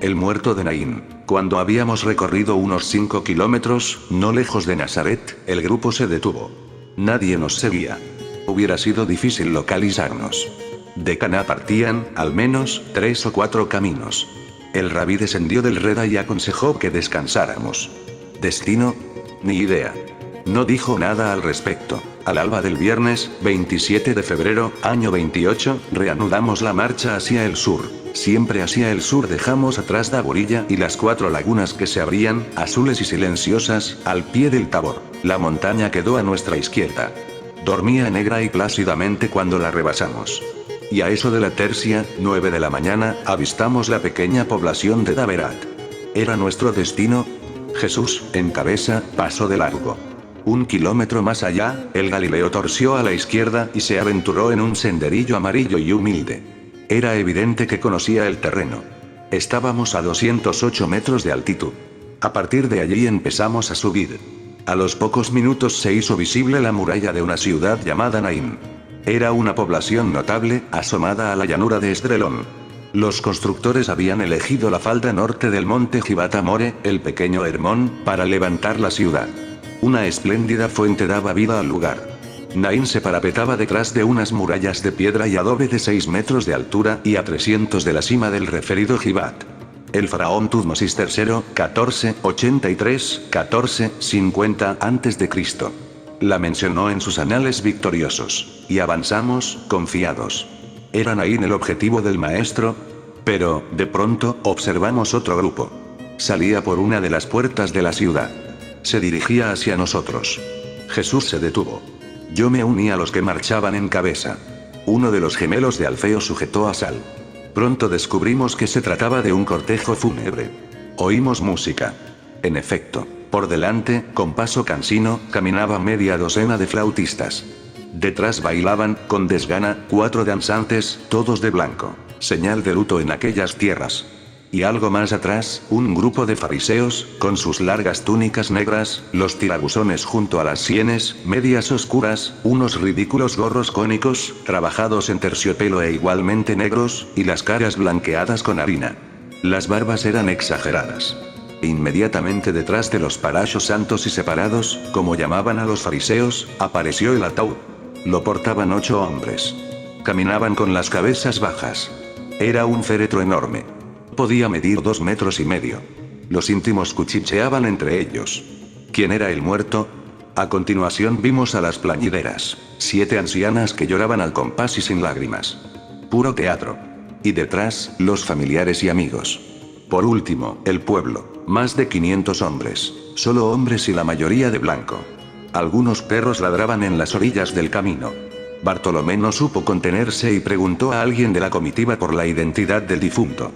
el muerto de Naín. Cuando habíamos recorrido unos 5 kilómetros, no lejos de Nazaret, el grupo se detuvo. Nadie nos seguía. Hubiera sido difícil localizarnos. De Caná partían, al menos, 3 o 4 caminos. El rabí descendió del Reda y aconsejó que descansáramos. ¿Destino? Ni idea. No dijo nada al respecto. Al alba del viernes, 27 de febrero, año 28, reanudamos la marcha hacia el sur. Siempre hacia el sur dejamos atrás Daborilla y las 4 lagunas que se abrían, azules y silenciosas, al pie del Tabor. La montaña quedó a nuestra izquierda. Dormía negra y plácidamente cuando la rebasamos. Y a eso de la tercia, 9 de la mañana, avistamos la pequeña población de Daberat. ¿Era nuestro destino? Jesús, en cabeza, pasó de largo. 1 kilómetro más allá, el Galileo torció a la izquierda y se aventuró en un senderillo amarillo y humilde. Era evidente que conocía el terreno. Estábamos a 208 metros de altitud. A partir de allí empezamos a subir. A los pocos minutos se hizo visible la muralla de una ciudad llamada Naín. Era una población notable, asomada a la llanura de Esdrelón. Los constructores habían elegido la falda norte del monte Gibat Amore, el pequeño Hermón, para levantar la ciudad. Una espléndida fuente daba vida al lugar. Naín se parapetaba detrás de unas murallas de piedra y adobe de 6 metros de altura y a 300 de la cima del referido Gibat. El faraón Tutmosis III, 1483-1450 a.C. la mencionó en sus anales victoriosos, y avanzamos, confiados. ¿Era Naín el objetivo del maestro? Pero, de pronto, observamos otro grupo. Salía por una de las puertas de la ciudad. Se dirigía hacia nosotros. Jesús se detuvo. Yo me uní a los que marchaban en cabeza. Uno de los gemelos de Alfeo sujetó a Sal. Pronto descubrimos que se trataba de un cortejo fúnebre. Oímos música. En efecto, por delante, con paso cansino, caminaba media docena de flautistas. Detrás bailaban, con desgana, 4 danzantes, todos de blanco, señal de luto en aquellas tierras. Y algo más atrás, un grupo de fariseos, con sus largas túnicas negras, los tirabuzones junto a las sienes, medias oscuras, unos ridículos gorros cónicos, trabajados en terciopelo e igualmente negros, y las caras blanqueadas con harina. Las barbas eran exageradas. Inmediatamente detrás de los parachos santos y separados, como llamaban a los fariseos, apareció el ataúd. Lo portaban 8 hombres. Caminaban con las cabezas bajas. Era un féretro enorme. Podía medir 2 metros y medio. Los íntimos cuchicheaban entre ellos. ¿Quién era el muerto? A continuación vimos a las plañideras, 7 ancianas que lloraban al compás y sin lágrimas. Puro teatro. Y detrás, los familiares y amigos. Por último, el pueblo, más de 500 hombres, solo hombres y la mayoría de blanco. Algunos perros ladraban en las orillas del camino. Bartolomé no supo contenerse y preguntó a alguien de la comitiva por la identidad del difunto.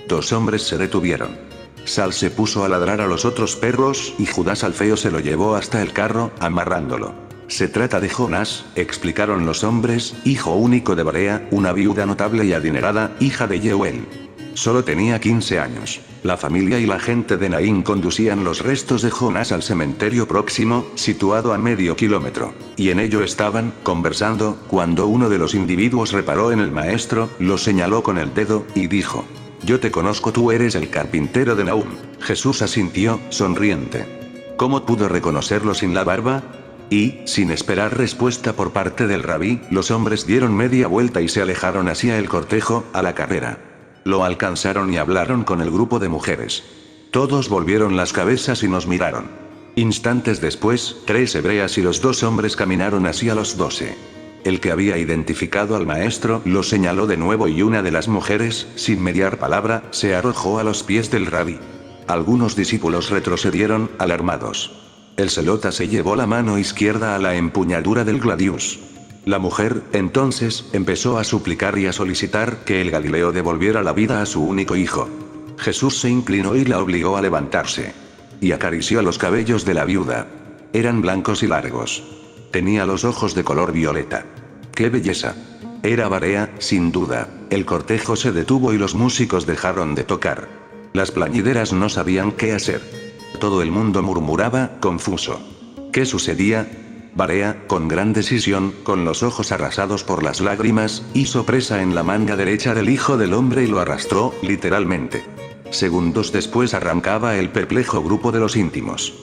2 hombres se detuvieron. Sal se puso a ladrar a los otros perros y Judas Alfeo se lo llevó hasta el carro, amarrándolo. Se trata de Jonás, explicaron los hombres, hijo único de Barea, una viuda notable y adinerada, hija de Yeuel. Solo tenía 15 años. La familia y la gente de Naín conducían los restos de Jonás al cementerio próximo, situado a medio kilómetro. Y en ello estaban, conversando, cuando uno de los individuos reparó en el maestro, lo señaló con el dedo, y dijo: «Yo te conozco, tú eres el carpintero de Nahum». Jesús asintió, sonriente. ¿Cómo pudo reconocerlo sin la barba? Y, sin esperar respuesta por parte del rabí, los hombres dieron media vuelta y se alejaron hacia el cortejo, a la carrera. Lo alcanzaron y hablaron con el grupo de mujeres. Todos volvieron las cabezas y nos miraron. Instantes después, 3 hebreas y los 2 hombres caminaron hacia los 12. El que había identificado al maestro lo señaló de nuevo y una de las mujeres, sin mediar palabra, se arrojó a los pies del rabí. Algunos discípulos retrocedieron, alarmados. El celota se llevó la mano izquierda a la empuñadura del gladius. La mujer, entonces, empezó a suplicar y a solicitar que el Galileo devolviera la vida a su único hijo. Jesús se inclinó y la obligó a levantarse. Y acarició los cabellos de la viuda. Eran blancos y largos. Tenía los ojos de color violeta. ¡Qué belleza! Era Barea, sin duda. El cortejo se detuvo y los músicos dejaron de tocar. Las plañideras no sabían qué hacer. Todo el mundo murmuraba, confuso. ¿Qué sucedía? Barea, con gran decisión, con los ojos arrasados por las lágrimas, hizo presa en la manga derecha del Hijo del Hombre y lo arrastró, literalmente. Segundos después arrancaba el perplejo grupo de los íntimos.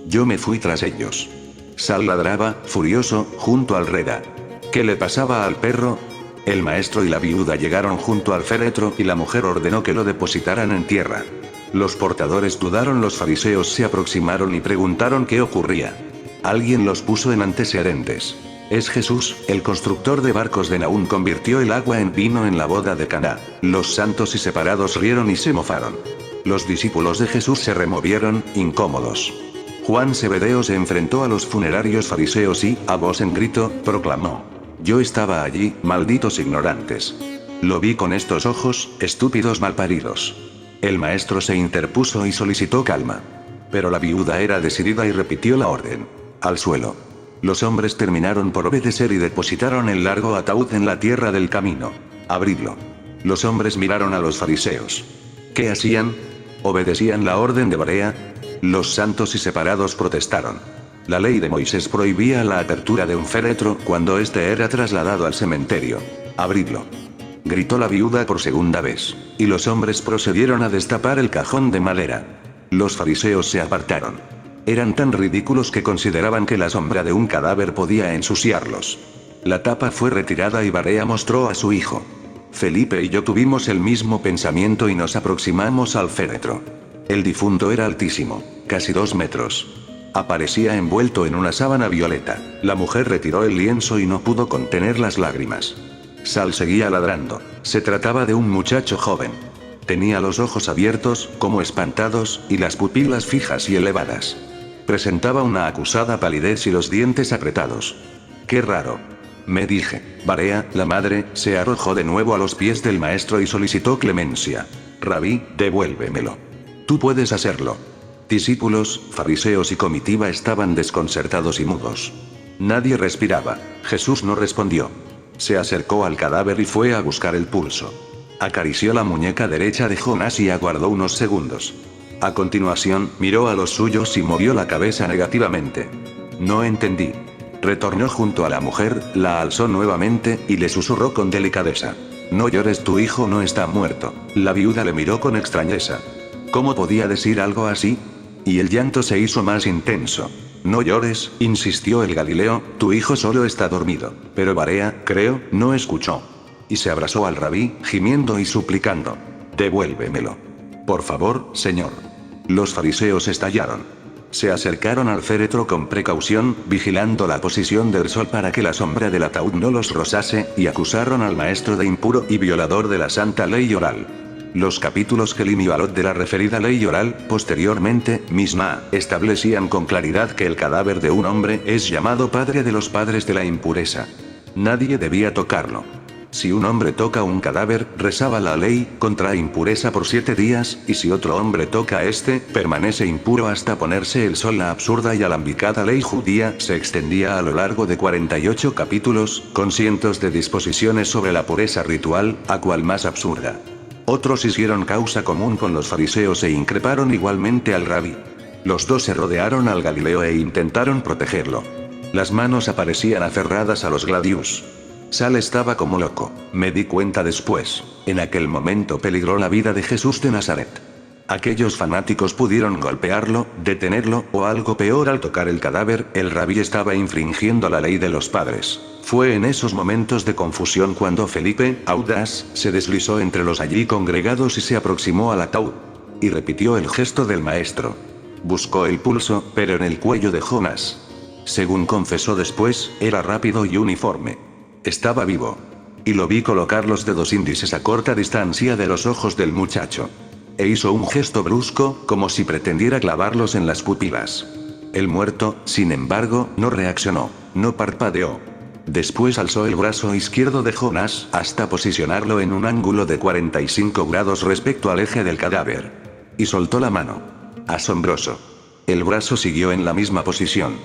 Yo me fui tras ellos. Sal ladraba, furioso, junto al Reda. ¿Qué le pasaba al perro? El maestro y la viuda llegaron junto al féretro y la mujer ordenó que lo depositaran en tierra. Los portadores dudaron, los fariseos se aproximaron y preguntaron qué ocurría. Alguien los puso en antecedentes. Es Jesús, el constructor de barcos de Naún, convirtió el agua en vino en la boda de Caná. Los santos y separados rieron y se mofaron. Los discípulos de Jesús se removieron, incómodos. Juan Zebedeo se enfrentó a los funerarios fariseos y, a voz en grito, proclamó: yo estaba allí, malditos ignorantes. Lo vi con estos ojos, estúpidos malparidos. El maestro se interpuso y solicitó calma. Pero la viuda era decidida y repitió la orden. Al suelo. Los hombres terminaron por obedecer y depositaron el largo ataúd en la tierra del camino. Abridlo. Los hombres miraron a los fariseos. ¿Qué hacían? ¿Obedecían la orden de Barea? Los santos y separados protestaron. La ley de Moisés prohibía la apertura de un féretro cuando éste era trasladado al cementerio. Abridlo. Gritó la viuda por segunda vez. Y los hombres procedieron a destapar el cajón de madera. Los fariseos se apartaron. Eran tan ridículos que consideraban que la sombra de un cadáver podía ensuciarlos. La tapa fue retirada y Barea mostró a su hijo. Felipe y yo tuvimos el mismo pensamiento y nos aproximamos al féretro. El difunto era altísimo, casi 2 metros. Aparecía envuelto en una sábana violeta. La mujer retiró el lienzo y no pudo contener las lágrimas. Sal seguía ladrando. Se trataba de un muchacho joven. Tenía los ojos abiertos, como espantados, y las pupilas fijas y elevadas. Presentaba una acusada palidez y los dientes apretados. ¡Qué raro!, me dije. Barea, la madre, se arrojó de nuevo a los pies del maestro y solicitó clemencia. Rabí, devuélvemelo. Tú puedes hacerlo. Discípulos, fariseos y comitiva estaban desconcertados y mudos. Nadie respiraba. Jesús no respondió. Se acercó al cadáver y fue a buscar el pulso. Acarició la muñeca derecha de Jonás y aguardó unos segundos. A continuación, miró a los suyos y movió la cabeza negativamente. No entendí. Retornó junto a la mujer, la alzó nuevamente, y le susurró con delicadeza. No llores, tu hijo no está muerto. La viuda le miró con extrañeza. ¿Cómo podía decir algo así? Y el llanto se hizo más intenso. No llores, insistió el Galileo, tu hijo solo está dormido. Pero Barea, creo, no escuchó. Y se abrazó al rabí, gimiendo y suplicando. Devuélvemelo. Por favor, señor. Los fariseos estallaron. Se acercaron al féretro con precaución, vigilando la posición del sol para que la sombra del ataúd no los rozase, y acusaron al maestro de impuro y violador de la santa ley oral. Los capítulos Kelim y Balot de la referida ley oral, posteriormente, Misná, establecían con claridad que el cadáver de un hombre es llamado padre de los padres de la impureza. Nadie debía tocarlo. Si un hombre toca un cadáver, rezaba la ley, contrae impureza por 7 días, y si otro hombre toca a este, permanece impuro hasta ponerse el sol. La absurda y alambicada ley judía se extendía a lo largo de 48 capítulos, con cientos de disposiciones sobre la pureza ritual, a cual más absurda. Otros hicieron causa común con los fariseos e increparon igualmente al rabí. Los dos se rodearon al Galileo e intentaron protegerlo. Las manos aparecían aferradas a los gladius. Sal estaba como loco. Me di cuenta después. En aquel momento peligró la vida de Jesús de Nazaret. Aquellos fanáticos pudieron golpearlo, detenerlo, o algo peor al tocar el cadáver. El rabí estaba infringiendo la ley de los padres. Fue en esos momentos de confusión cuando Felipe, audaz, se deslizó entre los allí congregados y se aproximó al ataúd. Y repitió el gesto del maestro. Buscó el pulso, pero en el cuello de Jonás. Según confesó después, era rápido y uniforme. Estaba vivo. Y lo vi colocar los dedos índices a corta distancia de los ojos del muchacho. E hizo un gesto brusco, como si pretendiera clavarlos en las pupilas. El muerto, sin embargo, no reaccionó, no parpadeó. Después alzó el brazo izquierdo de Jonás, hasta posicionarlo en un ángulo de 45 grados respecto al eje del cadáver. Y soltó la mano. Asombroso. El brazo siguió en la misma posición.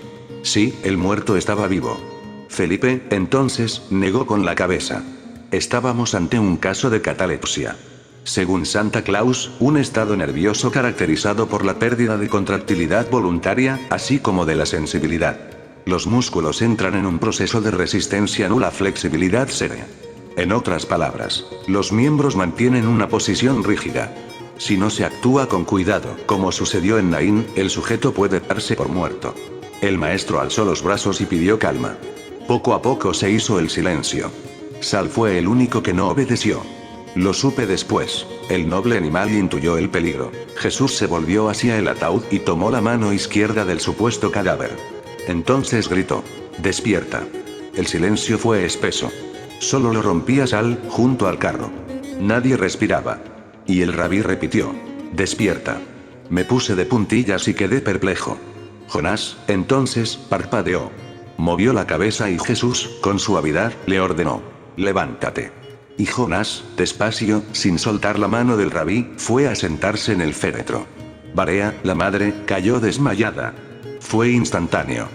Sí, el muerto estaba vivo. Felipe, entonces, negó con la cabeza. Estábamos ante un caso de catalepsia. Según Santa Claus, un estado nervioso caracterizado por la pérdida de contractilidad voluntaria, así como de la sensibilidad. Los músculos entran en un proceso de resistencia nula, flexibilidad cero. En otras palabras, los miembros mantienen una posición rígida. Si no se actúa con cuidado, como sucedió en Naín, el sujeto puede darse por muerto. El maestro alzó los brazos y pidió calma. Poco a poco se hizo el silencio. Sal fue el único que no obedeció. Lo supe después. El noble animal intuyó el peligro. Jesús se volvió hacia el ataúd y tomó la mano izquierda del supuesto cadáver. Entonces gritó: «Despierta». El silencio fue espeso. Solo lo rompía Sal, junto al carro. Nadie respiraba. Y el rabí repitió: «Despierta». Me puse de puntillas y quedé perplejo. Jonás, entonces, parpadeó. Movió la cabeza y Jesús, con suavidad, le ordenó: «Levántate». Y Jonás, despacio, sin soltar la mano del rabí, fue a sentarse en el féretro. Barea, la madre, cayó desmayada. Fue instantáneo.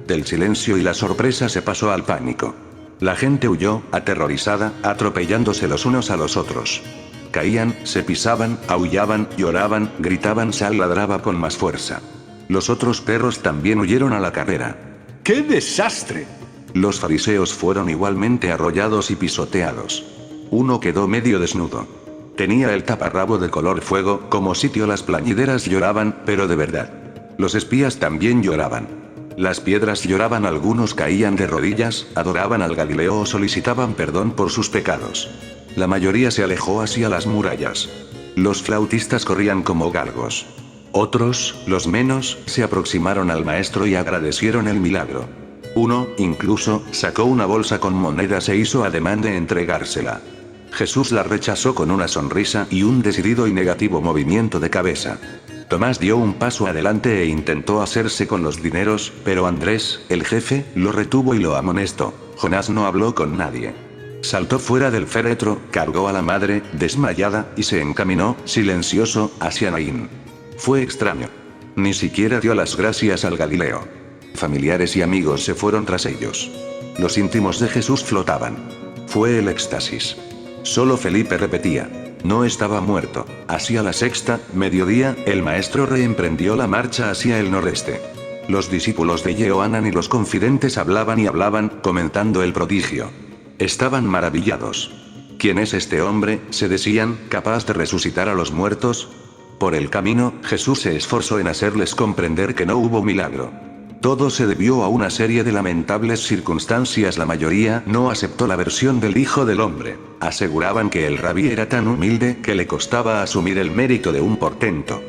Del silencio y la sorpresa se pasó al pánico. La gente huyó, aterrorizada, atropellándose los unos a los otros. Caían, se pisaban, aullaban, lloraban, gritaban. Sal ladraba con más fuerza. Los otros perros también huyeron a la carrera. ¡Qué desastre! Los fariseos fueron igualmente arrollados y pisoteados. Uno quedó medio desnudo. Tenía el taparrabo de color fuego, como sitio. Las plañideras lloraban, pero de verdad. Los espías también lloraban. Las piedras lloraban, algunos caían de rodillas, adoraban al Galileo o solicitaban perdón por sus pecados. La mayoría se alejó hacia las murallas. Los flautistas corrían como galgos. Otros, los menos, se aproximaron al maestro y agradecieron el milagro. Uno, incluso, sacó una bolsa con monedas e hizo ademán de entregársela. Jesús la rechazó con una sonrisa y un decidido y negativo movimiento de cabeza. Tomás dio un paso adelante e intentó hacerse con los dineros, pero Andrés, el jefe, lo retuvo y lo amonestó. Jonás no habló con nadie. Saltó fuera del féretro, cargó a la madre, desmayada, y se encaminó, silencioso, hacia Naín. Fue extraño. Ni siquiera dio las gracias al Galileo. Familiares y amigos se fueron tras ellos. Los íntimos de Jesús flotaban. Fue el éxtasis. Solo Felipe repetía: no estaba muerto. Hacia la sexta, mediodía, el maestro reemprendió la marcha hacia el noreste. Los discípulos de Johanan y los confidentes hablaban y hablaban, comentando el prodigio. Estaban maravillados. ¿Quién es este hombre?, se decían, capaz de resucitar a los muertos. Por el camino, Jesús se esforzó en hacerles comprender que no hubo milagro. Todo se debió a una serie de lamentables circunstancias. La mayoría no aceptó la versión del Hijo del Hombre. Aseguraban que el rabí era tan humilde que le costaba asumir el mérito de un portento.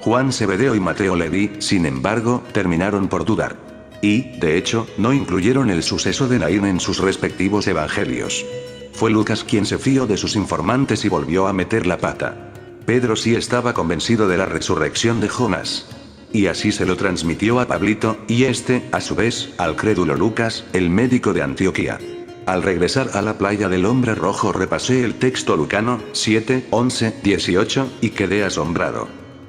Juan, Zebedeo y Mateo Leví, sin embargo, terminaron por dudar. Y, de hecho, no incluyeron el suceso de Naín en sus respectivos evangelios. Fue Lucas quien se fió de sus informantes y volvió a meter la pata. Pedro sí estaba convencido de la resurrección de Jonás. Y así se lo transmitió a Pablito, y este, a su vez, al crédulo Lucas, el médico de Antioquía. Al regresar a la playa del Hombre Rojo repasé el texto lucano, 7, 11, 18, y quedé asombrado.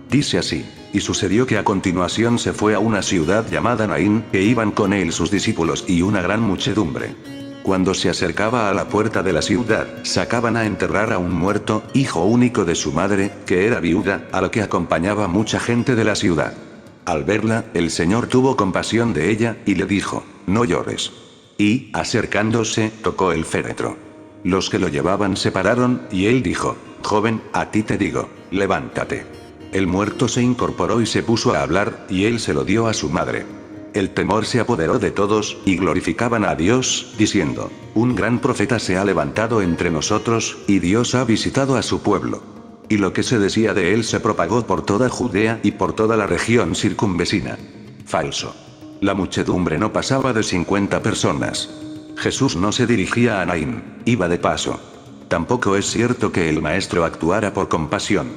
Dice así: y sucedió que a continuación se fue a una ciudad llamada Naín, que iban con él sus discípulos y una gran muchedumbre. Cuando se acercaba a la puerta de la ciudad, sacaban a enterrar a un muerto, hijo único de su madre, que era viuda, a lo que acompañaba mucha gente de la ciudad. Al verla, el Señor tuvo compasión de ella, y le dijo: no llores. Y, acercándose, tocó el féretro. Los que lo llevaban se pararon, y él dijo: joven, a ti te digo, levántate. El muerto se incorporó y se puso a hablar, y él se lo dio a su madre. El temor se apoderó de todos, y glorificaban a Dios, diciendo: un gran profeta se ha levantado entre nosotros, y Dios ha visitado a su pueblo. Y lo que se decía de él se propagó por toda Judea y por toda la región circunvecina. Falso. La muchedumbre no pasaba de 50 personas. Jesús no se dirigía a Naín, iba de paso. Tampoco es cierto que el maestro actuara por compasión.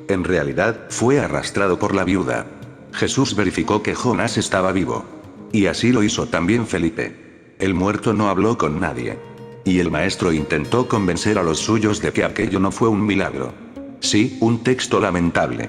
En realidad, fue arrastrado por la viuda. Jesús verificó que Jonás estaba vivo. Y así lo hizo también Felipe. El muerto no habló con nadie. Y el maestro intentó convencer a los suyos de que aquello no fue un milagro. Sí, un texto lamentable.